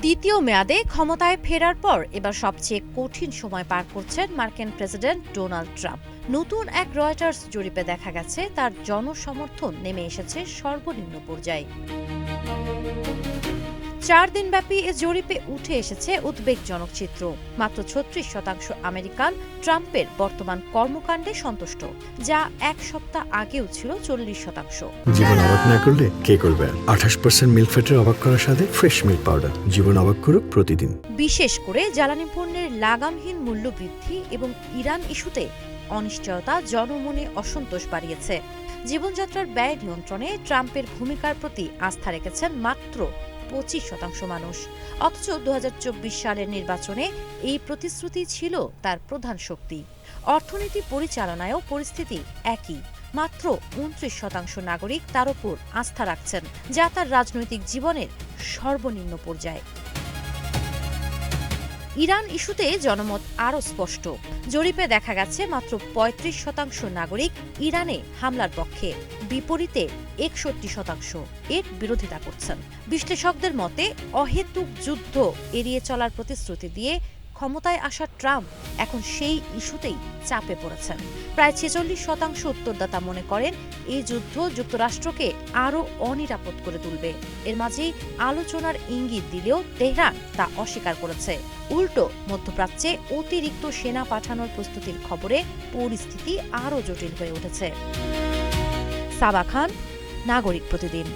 দ্বিতীয় মেয়াদে ক্ষমতায় ফেরার পর এবার সবচেয়ে কঠিন সময় পার করছেন মার্কিন প্রেসিডেন্ট ডোনাল্ড ট্রাম্প। নতুন এক রয়টার্স জরিপে দেখা গেছে তার জনসমর্থন নেমে এসেছে সর্বনিম্ন পর্যায়ে। 4 দিনব্যাপী এ জরিপে উঠে এসেছে উদ্বেগজনক চিত্র। মাত্র 36% আমেরিকান ট্রাম্পের বর্তমান কর্মকাণ্ডে সন্তুষ্ট, যা এক সপ্তাহ আগেও ছিল 40%। জীবন অবাক না করলে কে করবে? 28% মিল্ক ফ্যাটের অবাক করার সাথে ফ্রেশ মিল্ক পাউডার। জীবন অবাক করুক প্রতিদিন। বিশেষ করে জ্বালানি পণ্যের লাগামহীন মূল্য বৃদ্ধি এবং ইরান ইস্যুতে অনিশ্চয়তা জনমনে অসন্তোষ বাড়িয়েছে। জীবনযাত্রার ব্যয় নিয়ন্ত্রণে ট্রাম্পের ভূমিকার প্রতি আস্থা রেখেছেন মাত্র 25% মানুষ। অথচ 2024 সালের নির্বাচনে এই প্রতিশ্রুতি ছিল তার প্রধান শক্তি। অর্থনীতি পরিচালনায়ও পরিস্থিতি একই। মাত্র 29% নাগরিক তার উপর আস্থা রাখছেন, যা তার রাজনৈতিক জীবনের সর্বনিম্ন পর্যায়ে। ইরান ইস্যুতে জনমত আরও স্পষ্ট। জরিপে দেখা গেছে মাত্র 35% নাগরিক ইরানে হামলার পক্ষে, বিপরীতে 61% এর বিরোধিতা করছেন। বিশ্লেষকদের মতে অহেতুক যুদ্ধ এড়িয়ে চলার প্রতিশ্রুতি দিয়ে ক্ষমতায় আসা ট্রাম্প এখন সেই ইস্যুতেই চাপে পড়েছেন। প্রায় 46% উত্তরদাতা মনে করেন এই যুদ্ধ যুক্তরাষ্ট্রকে আরও অনিরাপদ করে তুলবে। এর মাঝেই আলোচনার ইঙ্গিত দিলেও তেহরান তা অস্বীকার করেছে। উল্টো মধ্যপ্রাচ্যে অতিরিক্ত সেনা পাঠানোর প্রস্তুতির খবরে পরিস্থিতি আরও জটিল হয়ে উঠেছে। সাবা খান, নাগরিক প্রতিদিন।